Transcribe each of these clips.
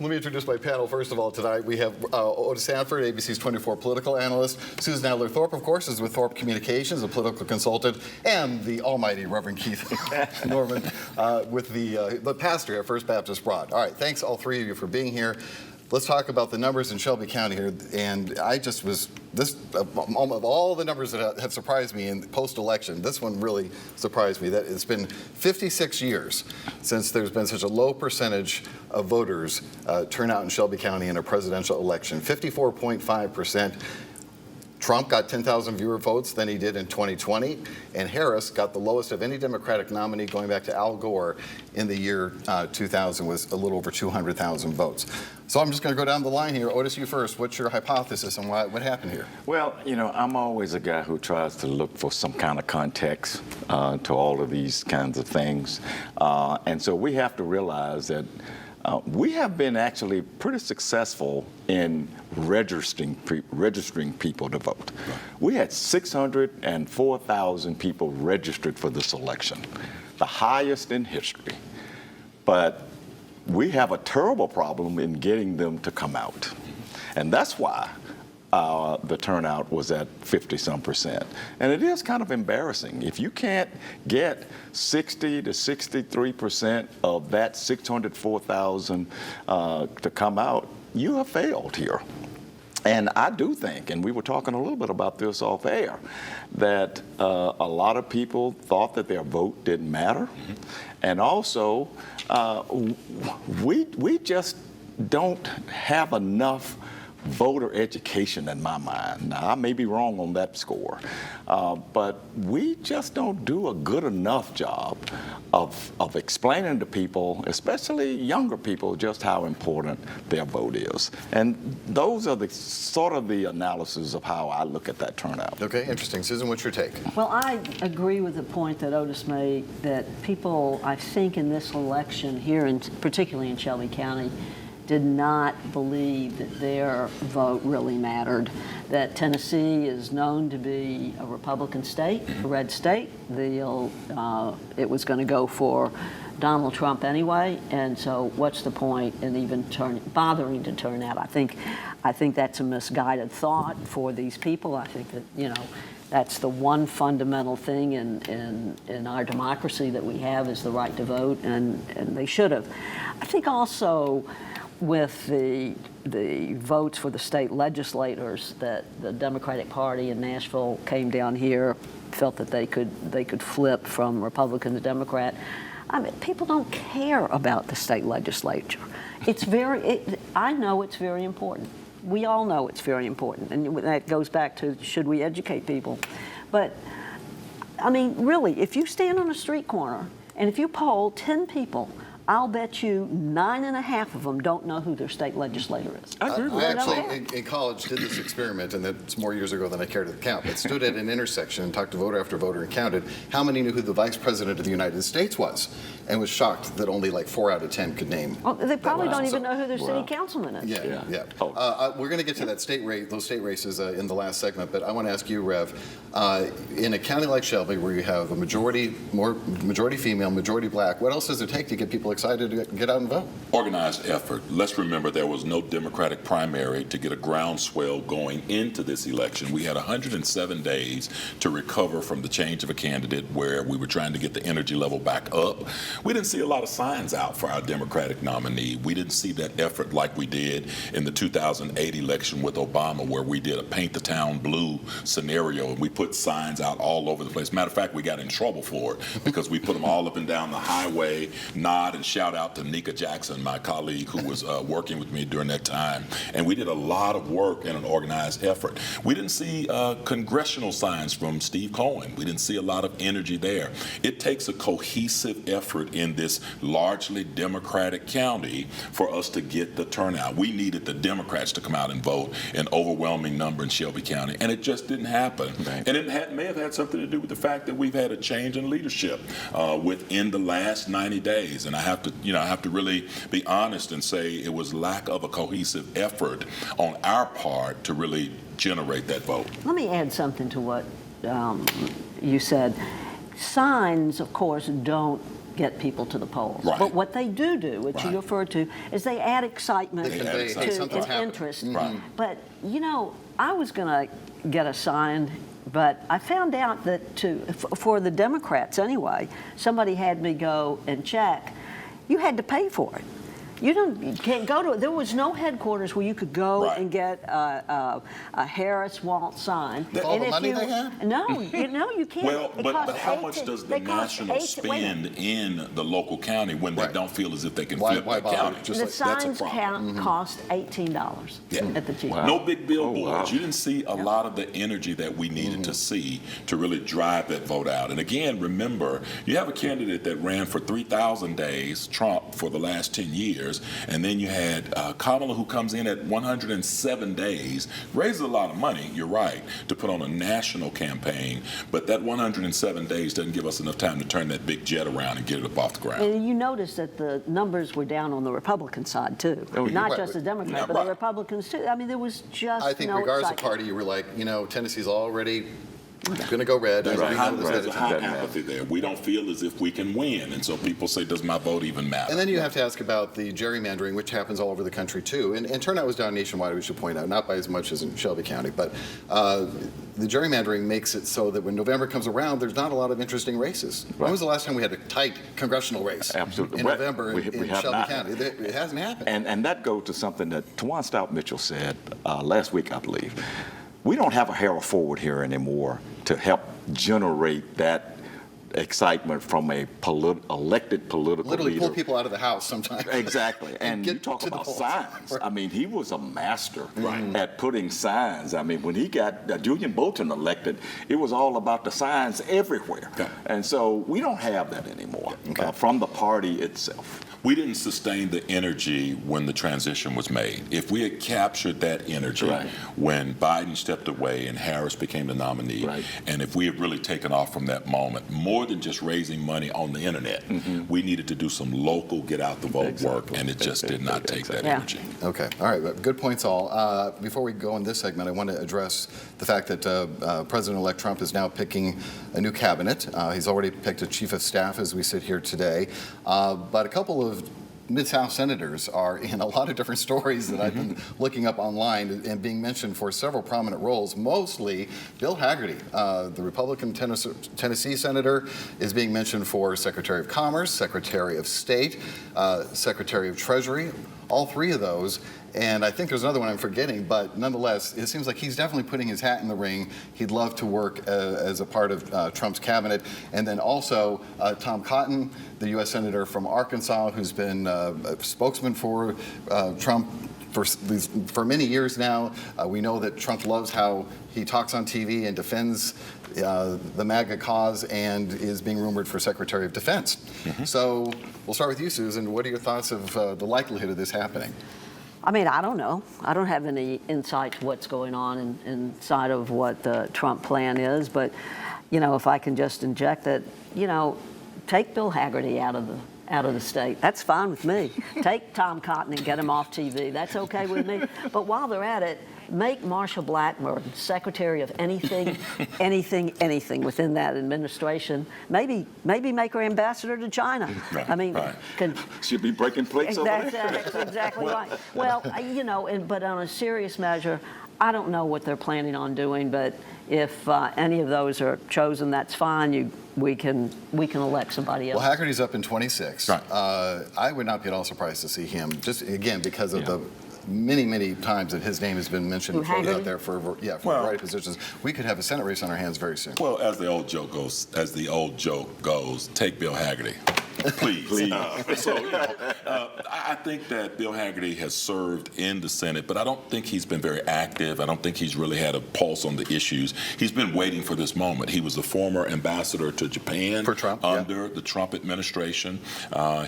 Let me introduce my panel. First of all, tonight we have Otis Sanford, ABC's 24 political analyst. Susan Adler-Thorpe, of course, is with Thorpe Communications, a political consultant, and the almighty Reverend Keith Norman with the pastor at First Baptist Broad. All right, thanks all three of you for being here. Let's talk about the numbers in Shelby County here. And I just was, of all the numbers that have surprised me in post-election, this one really surprised me. That it's been 56 years since there's been such a low percentage of voters turn out in Shelby County in a presidential election, 54.5%. Trump got 10,000 fewer votes than he did in 2020, and Harris got the lowest of any Democratic nominee going back to Al Gore in the year 2000, was a little over 200,000 votes. So I'm just going to go down the line here. Otis, you first. What's your hypothesis on what happened here? Well, you know, I'm always a guy who tries to look for some kind of context to all of these kinds of things. And so we have to realize that we have been actually pretty successful in registering people to vote. Right. We had 604,000 people registered for this election, the highest in history. But we have a terrible problem in getting them to come out. And that's why the turnout was at 50-some%. And it is kind of embarrassing. If you can't get 60 to 63% of that 604,000 to come out, you have failed here. And I do think, and we were talking a little bit about this off air, that a lot of people thought that their vote didn't matter. Mm-hmm. And also, we just don't have enough voter education in my mind. Now, I may be wrong on that score, but we just don't do a good enough job of explaining to people, especially younger people, just how important their vote is. And those are the sort of the analysis of how I look at that turnout. Okay, interesting. Susan, what's your take? Well, I agree with the point that Otis made, that people, I think, in this election here, particularly in Shelby County, did not believe that their vote really mattered, that Tennessee is known to be a Republican state, a red state. It was going to go for Donald Trump anyway, and so what's the point in even bothering to turn out? I think that's a misguided thought for these people. I think that, you know, that's the one fundamental thing in our democracy that we have, is the right to vote, and they should have. I think also, with the votes for the state legislators, that the Democratic Party in Nashville came down here, felt that they could flip from Republican to Democrat. I mean, people don't care about the state legislature. I know it's very important. We all know it's very important, and that goes back to, should we educate people? But I mean, really, if you stand on a street corner and if you poll 10 people, I'll bet you 9.5 of them don't know who their state legislator is. I actually, in college, did this experiment, and it's more years ago than I care to count, but stood at an intersection and talked to voter after voter and counted how many knew who the Vice President of the United States was, and was shocked that only like 4 out of 10 could name. Well, they probably don't even know who their city councilman is. Yeah. We're going to get to that those state races in the last segment, but I want to ask you, Rev, in a county like Shelby, where you have a majority female, majority black, what else does it take to get people excited to get out and vote? Organized effort. Let's remember there was no Democratic primary to get a groundswell going into this election. We had 107 days to recover from the change of a candidate, where we were trying to get the energy level back up. We didn't see a lot of signs out for our Democratic nominee. We didn't see that effort like we did in the 2008 election with Obama, where we did a paint the town blue scenario and we put signs out all over the place. Matter of fact, we got in trouble for it because we put them all up and down the highway. Nod and shout out to Nika Jackson, my colleague who was working with me during that time. And we did a lot of work in an organized effort. We didn't see congressional signs from Steve Cohen. We didn't see a lot of energy there. It takes a cohesive effort in this largely Democratic county for us to get the turnout. We needed the Democrats to come out and vote in overwhelming number in Shelby County, and it just didn't happen. Right. And it may have had something to do with the fact that we've had a change in leadership within the last 90 days. And I have to really be honest and say it was lack of a cohesive effort on our part to really generate that vote. Let me add something to what you said. Signs, of course, don't get people to the polls. Right. But what they do, which you Right. referred to, is they add excitement They add convey, hey, excitement. something's and happening. interest. Right. But, you know, I was going to get a sign, but I found out that for the Democrats anyway, somebody had me go and check. You had to pay for it. You can't go to it. There was no headquarters where you could go Right. and get a Harris Walt sign. With all And the if money you, they have? No, you can't. Well, It but costs how much does the national spend in the local county when they Right. don't feel as if they can Why flip the bother? county? Just The like- that's a signs problem. cost $18 Yeah. at the cheapest. Wow. No big billboards. Oh, wow. You didn't see a lot of the energy that we needed to see to really drive that vote out. And again, remember, you have a candidate that ran for 3,000 days, Trump, for the last 10 years, and then you had Kamala, who comes in at 107 days, raises a lot of money, you're right, to put on a national campaign, but that 107 days doesn't give us enough time to turn that big jet around and get it up off the ground. And you notice that the numbers were down on the Republican side, too. Oh, yeah. Not Right, just the right. Democrats, Yeah, but right. the Republicans, too. I mean, there was just I think no regardless of excitement. party, you were like, you know, Tennessee's already going to go red. There's We a know high, this there's a is- high Doesn't matter. apathy there. We don't feel as if we can win. And so people say, does my vote even matter? And then you have to ask about the gerrymandering, which happens all over the country too. And turnout was down nationwide, we should point out, not by as much as in Shelby County, but the gerrymandering makes it so that when November comes around, there's not a lot of interesting races. When was the last time we had a tight congressional race? Absolutely. In Right. November We in have Shelby not. County. It hasn't happened. And that goes to something that Tawan Stout Mitchell said last week, I believe. We don't have a Harold Forward here anymore to help generate that excitement from a elected political Literally leader. pull people out of the house sometimes. Exactly. And get you talk to the about polls. signs. Right. I mean, he was a master at putting signs. I mean, when he got Julian Bolton elected, it was all about the signs everywhere. Okay. And so we don't have that anymore from the party itself. We didn't sustain the energy when the transition was made. If we had captured that energy Right. when Biden stepped away and Harris became the nominee, Right. and if we had really taken off from that moment, more than just raising money on the internet, we needed to do some local get out the vote work, Exactly. and it just did not take that Yeah. energy. Okay, all right, but good points all. Before we go in this segment, I want to address the fact that President-elect Trump is now picking a new cabinet. He's already picked a chief of staff as we sit here today, but a couple of Mid-South senators are in a lot of different stories that I've been looking up online and being mentioned for several prominent roles, mostly Bill Hagerty, the Republican Tennessee senator, is being mentioned for Secretary of Commerce, Secretary of State, Secretary of Treasury, all three of those. And I think there's another one I'm forgetting, but nonetheless, it seems like he's definitely putting his hat in the ring. He'd love to work as a part of Trump's cabinet. And then also Tom Cotton, the U.S. Senator from Arkansas, who's been a spokesman for Trump for many years now. We know that Trump loves how he talks on TV and defends the MAGA cause and is being rumored for Secretary of Defense. So we'll start with you, Susan. What are your thoughts of the likelihood of this happening? I mean, I don't know. I don't have any insight to what's going on inside of what the Trump plan is. But, you know, if I can just inject that, you know, take Bill Hagerty out of the state. That's fine with me. Take Tom Cotton and get him off TV. That's okay with me. But while they're at it, make Marsha Blackburn Secretary of anything, anything within that administration. Maybe make her ambassador to China. Right, I mean, right. Should be breaking plates over there. that's exactly right. Well, you know, but on a serious measure, I don't know what they're planning on doing, but if any of those are chosen, that's fine. We can elect somebody else. Well, Hagerty's up in 26. Right. I would not be at all surprised to see him, just again because of the many times that his name has been mentioned Who, out Hagerty? there for Well- a variety of positions. We could have a Senate race on our hands very soon. Well, as the old joke goes, take Bill Hagerty. Please. So, you know, I think that Bill Hagerty has served in the Senate, but I don't think he's been very active. I don't think he's really had a pulse on the issues. He's been waiting for this moment. He was the former ambassador to Japan For Trump, under the Trump administration.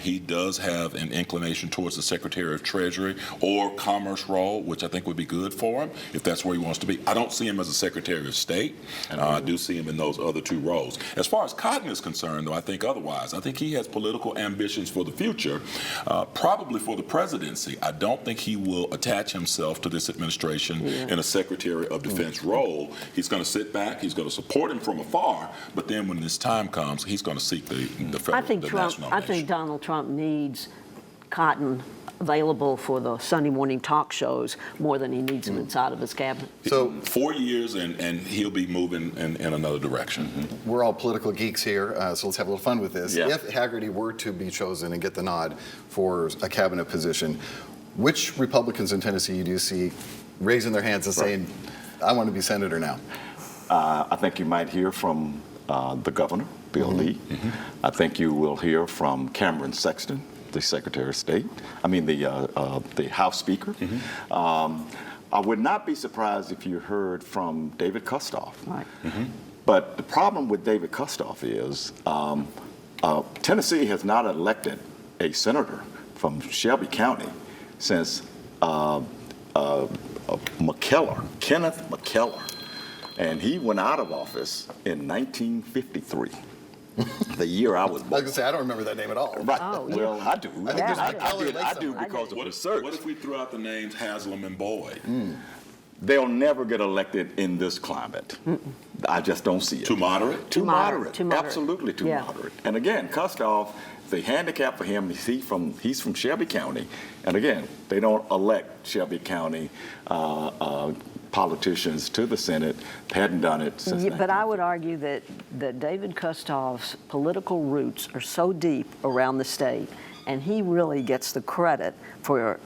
He does have an inclination towards the Secretary of Treasury or Commerce role, which I think would be good for him if that's where he wants to be. I don't see him as a Secretary of State. I do see him in those other two roles. As far as Cotton is concerned, though, I think otherwise. I think he has political ambitions for the future, probably for the presidency. I don't think he will attach himself to this administration in a Secretary of Defense role. He's going to sit back. He's going to support him from afar. But then when this time comes, he's going to seek the federal, national I think Donald Trump needs cotton available for the Sunday morning talk shows more than he needs them inside of his cabinet. So 4 years and he'll be moving in another direction. we're all political geeks here, so let's have a little fun with this. Yeah. If Haggerty were to be chosen and get the nod for a cabinet position, which Republicans in Tennessee do you see raising their hands and saying, I want to be senator now? I think you might hear from the governor, Bill Lee. I think you will hear from Cameron Sexton, the Secretary of State. I mean, the House Speaker. I would not be surprised if you heard from David Kustoff. Right. But the problem with David Kustoff is Tennessee has not elected a senator from Shelby County since Kenneth McKellar. And he went out of office in 1953, the year I was I was born. going to say, I don't remember that name at all. Right. Oh, yeah. Well, I do. I think there's McKellar I do somewhere. because of What research. if we threw out the names Haslam and Boyd? They'll never get elected in this climate. I just don't see it. Too moderate? Too moderate. Too moderate. Absolutely too Yeah. moderate. And again, Kustoff, the handicap for him is he's from Shelby County. And again, they don't elect Shelby County politicians to the Senate. They hadn't done it since. But I would argue that David Kustoff's political roots are so deep around the state, and he really gets the credit for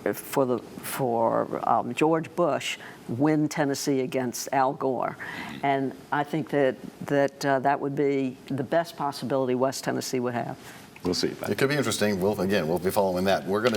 George Bush win Tennessee against Al Gore, and I think that would be the best possibility West Tennessee would have. We'll see. It could be interesting. We'll be following that. We're going to